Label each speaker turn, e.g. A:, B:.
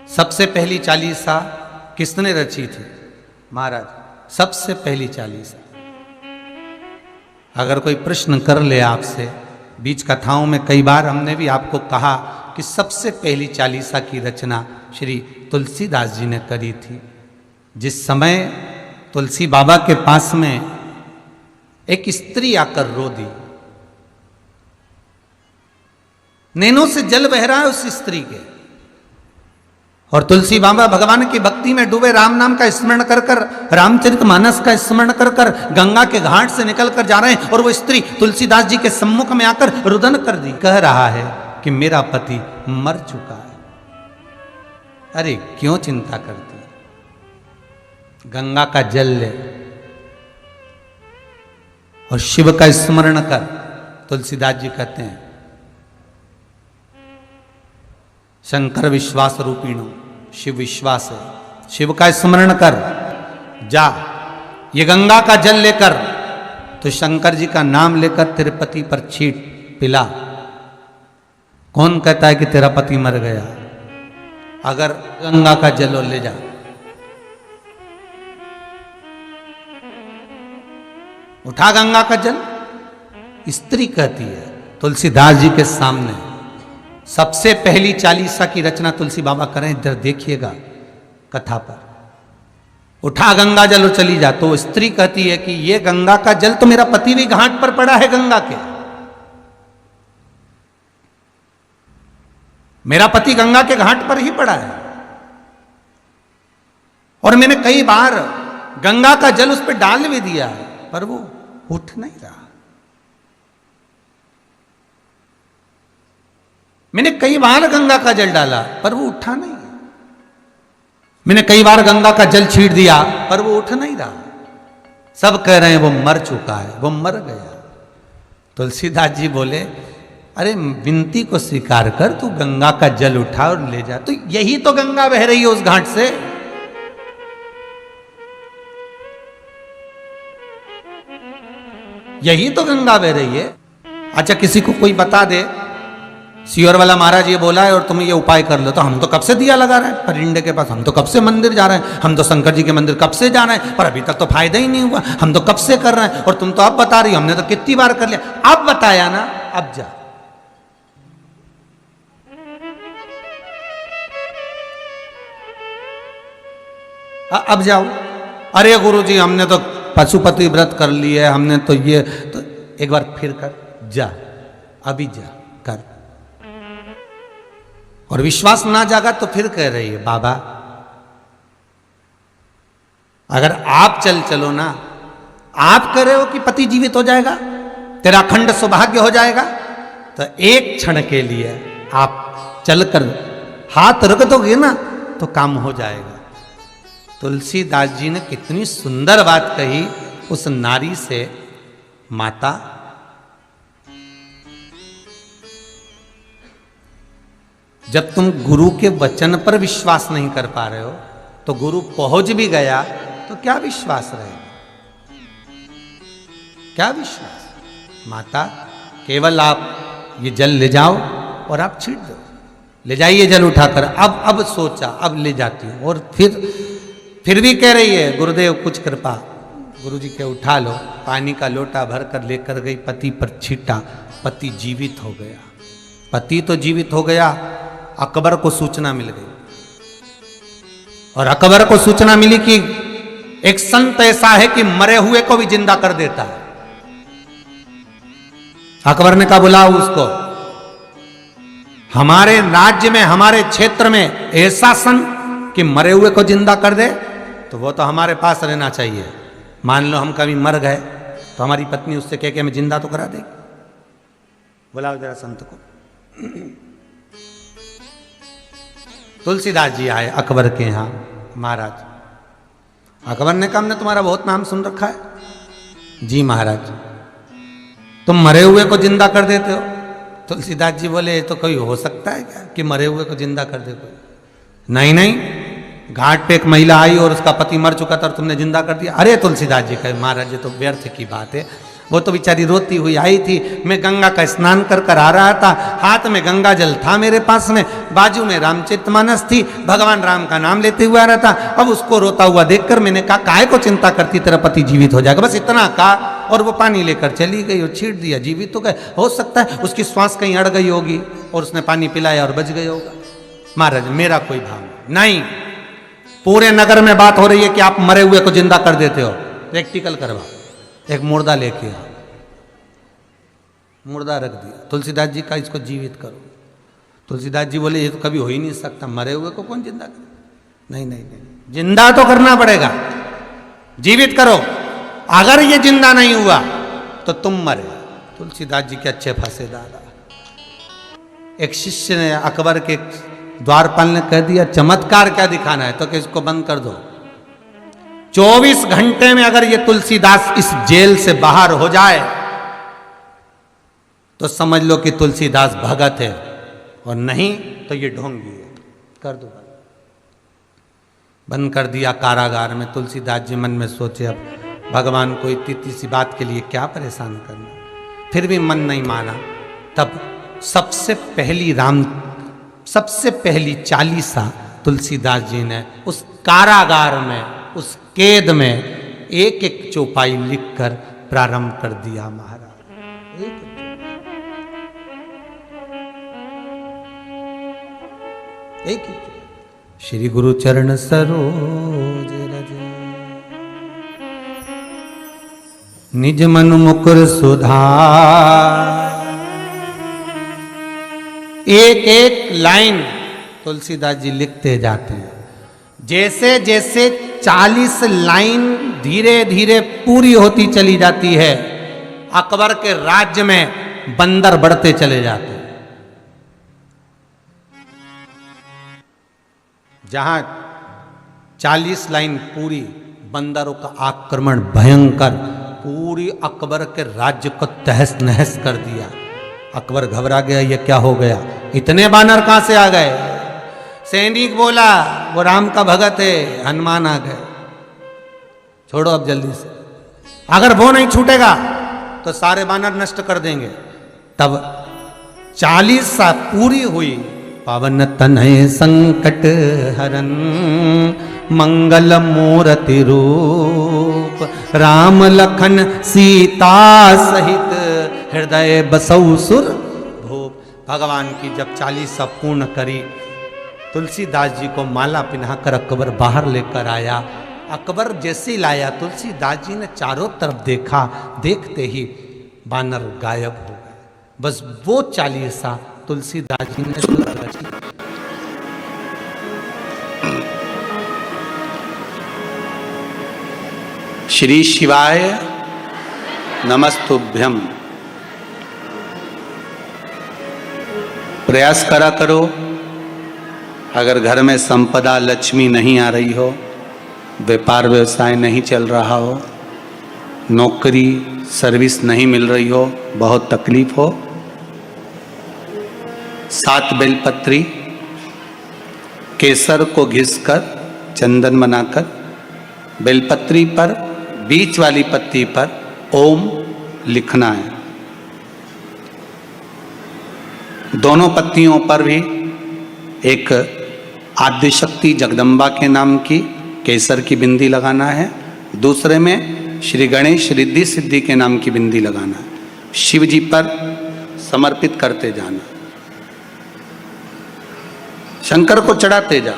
A: सबसे पहली चालीसा किसने रची थी? महाराज, सबसे पहली चालीसा। अगर कोई प्रश्न कर ले आपसे, बीच कथाओं में कई बार हमने भी आपको कहा कि सबसे पहली चालीसा की रचना श्री तुलसीदास जी ने करी थी। जिस समय तुलसी बाबा के पास में एक स्त्री आकर रो दी, नैनों से जल बह रहा है उस स्त्री के, और तुलसी बाबा भगवान की भक्ति में डूबे राम नाम का स्मरण कर कर, रामचरितमानस का स्मरण कर कर गंगा के घाट से निकल कर जा रहे हैं, और वो स्त्री तुलसीदास जी के सम्मुख में आकर रुदन कर दी, कह रहा है कि मेरा पति मर चुका है। अरे क्यों चिंता करती है? गंगा का जल ले और शिव का स्मरण कर। तुलसीदास जी कहते हैं, शंकर विश्वास रूपीणो, शिव विश्वास है, शिव का स्मरण कर, जा ये गंगा का जल लेकर तो शंकर जी का नाम लेकर तेरे पति पर छीट पिला। कौन कहता है कि तेरा पति मर गया? अगर गंगा का जल ले जा, उठा गंगा का जल। स्त्री कहती है तुलसीदास जी के सामने, सबसे पहली चालीसा की रचना तुलसी बाबा करें, इधर देखिएगा कथा पर, उठा गंगा जल और चली जा। तो स्त्री कहती है कि ये गंगा का जल तो मेरा पति भी घाट पर पड़ा है गंगा के, मेरा पति गंगा के घाट पर ही पड़ा है, और मैंने कई बार गंगा का जल उस पर डाल भी दिया है, पर वो उठ नहीं रहा। मैंने कई बार गंगा का जल डाला पर वो उठा नहीं। मैंने कई बार गंगा का जल छीट दिया पर वो उठ नहीं रहा। सब कह रहे हैं वो मर चुका है, वो मर गया। तुलसीदास जी बोले, अरे विनती को स्वीकार कर, तू गंगा का जल उठा और ले जा। तो यही तो गंगा बह रही है उस घाट से। यही तो गंगा बह रही है। अच्छा, किसी को कोई बता दे सियोर वाला महाराज ये बोला है और तुम ये उपाय कर लो, तो हम तो कब से दिया लगा रहे हैं परिंडे के पास, हम तो कब से मंदिर जा रहे हैं, हम तो शंकर जी के मंदिर कब से जा रहे हैं, पर अभी तक तो फायदा ही नहीं हुआ। हम तो कब से कर रहे हैं और तुम तो अब बता रही हो, हमने तो कितनी बार कर लिया। अब बताया ना, अब जा। अब जाओ। अरे गुरुजी हमने तो पशुपति व्रत कर लिए, हमने तो ये, तो एक बार फिर कर, जा, अभी जा कर। और विश्वास ना जागा तो फिर कह रही है, बाबा अगर आप चलो ना, आप कह रहे हो कि पति जीवित हो जाएगा, तेरा अखंड सौभाग्य हो जाएगा, तो एक क्षण के लिए आप चलकर हाथ रख दोगे ना तो काम हो जाएगा। तुलसीदास जी ने कितनी सुंदर बात कही उस नारी से, माता जब तुम गुरु के वचन पर विश्वास नहीं कर पा रहे हो, तो गुरु पहुंच भी गया तो क्या विश्वास रहेगा? क्या विश्वास? माता केवल आप ये जल ले जाओ और आप छीट दो, ले जाइए जल उठाकर। अब सोचा, अब ले जाती हूं। और फिर भी कह रही है, गुरुदेव कुछ कृपा, गुरुजी के उठा लो। पानी का लोटा भरकर लेकर गई, पति पर छीटा, पति जीवित हो गया। पति तो जीवित हो गया, अकबर को सूचना मिल गई, और अकबर को सूचना मिली कि एक संत ऐसा है कि मरे हुए को भी जिंदा कर देता है। अकबर ने कहा, बुलाओ उसको। हमारे राज्य में, हमारे क्षेत्र में ऐसा संत कि मरे हुए को जिंदा कर दे, तो वो तो हमारे पास रहना चाहिए। मान लो हम कभी मर गए तो हमारी पत्नी उससे कह के हमें जिंदा तो करा देगी। बुलाओ जरा संत को। तुलसीदास जी आए अकबर के यहाँ। महाराज, अकबर ने कहा, हमने तुम्हारा बहुत नाम सुन रखा है। जी महाराज, तुम मरे हुए को जिंदा कर देते हो। तुलसीदास जी बोले, तो कोई हो सकता है क्या कि मरे हुए को जिंदा कर दे कोई? नहीं, घाट पे एक महिला आई और उसका पति मर चुका था और तुमने जिंदा कर दिया। अरे तुलसीदास जी कहे, महाराज ये तो व्यर्थ की बात है, वो तो बेचारी रोती हुई आई थी। मैं गंगा का स्नान कर कर आ रहा था, हाथ में गंगा जल था मेरे पास में, बाजू में रामचरितमानस थी, भगवान राम का नाम लेते हुआ आ रहा था। अब उसको रोता हुआ देखकर मैंने कहा काहे को चिंता करती, तेरा पति जीवित हो जाएगा, बस इतना कहा और वो पानी लेकर चली गई और छीट दिया, जीवित हो गए। हो सकता है उसकी श्वास कहीं अड़ गई होगी और उसने पानी पिलाया और बच गई होगा। महाराज मेरा कोई भाव नहीं, पूरे नगर में बात हो रही है कि आप मरे हुए को जिंदा कर देते हो, प्रैक्टिकल करवा। एक मुर्दा लेके आ, मुर्दा रख दिया, तुलसीदास जी का इसको जीवित करो। तुलसीदास जी बोले ये तो कभी हो ही नहीं सकता, मरे हुए को कौन जिंदा करे? नहीं नहीं नहीं, जिंदा तो करना पड़ेगा, जीवित करो। अगर ये जिंदा नहीं हुआ तो तुम मरे। तुलसीदास जी के अच्छे फंसे दादा। एक शिष्य ने अकबर के द्वारपाल ने कह दिया चमत्कार क्या दिखाना है, तो कि इसको बंद कर दो। 24 घंटे में अगर ये तुलसीदास इस जेल से बाहर हो जाए तो समझ लो कि तुलसीदास भगत है, और नहीं तो ये ढोंगी है। कर दो, बंद कर दिया कारागार में। तुलसीदास जी मन में सोचे अब भगवान को इतनी सी बात के लिए क्या परेशान करना, फिर भी मन नहीं माना। तब सबसे पहली चालीसा तुलसीदास जी ने उस कारागार में, उस कैद में एक एक चौपाई लिखकर प्रारंभ कर दिया। महाराज एक श्री गुरु चरण सरोज रज, निज मन मुकुर सुधार। एक एक लाइन तुलसीदास जी लिखते जाते हैं। जैसे जैसे 40 लाइन धीरे धीरे पूरी होती चली जाती है, अकबर के राज्य में बंदर बढ़ते चले जाते हैं। जहां 40 लाइन पूरी, बंदरों का आक्रमण भयंकर पूरी अकबर के राज्य को तहस नहस कर दिया। अकबर घबरा गया, ये क्या हो गया, इतने बानर कहां से आ गए? सैनिक बोला वो राम का भगत है, हनुमान आ गए, छोड़ो अब जल्दी से, अगर वो नहीं छूटेगा तो सारे बानर नष्ट कर देंगे। तब 40 पूरी हुई। पावन तनय संकट हरन मंगल मूर्ति रूप, राम लखन सीता सहित हृदय बसौ सुर भूप। भगवान की जब 40 पूर्ण करी, तुलसीदास जी को माला पहनाकर अकबर बाहर लेकर आया। अकबर जैसे लाया, तुलसीदास जी ने चारों तरफ देखा, देखते ही बानर गायब हो गए। बस वो 40 तुलसीदास जी ने रची। श्री शिवाय नमस्तुभ्यम। प्रयास करा करो, अगर घर में संपदा लक्ष्मी नहीं आ रही हो, व्यापार व्यवसाय नहीं चल रहा हो, नौकरी सर्विस नहीं मिल रही हो, बहुत तकलीफ हो, 7 बेलपत्री केसर को घिसकर चंदन बनाकर बेलपत्री पर बीच वाली पत्ती पर ओम लिखना है। दोनों पत्तियों पर भी एक आद्यशक्ति जगदम्बा के नाम की केसर की बिंदी लगाना है, दूसरे में श्री गणेश रिद्धि सिद्धि के नाम की बिंदी लगाना है। शिव जी पर समर्पित करते जाना, शंकर को चढ़ाते जा।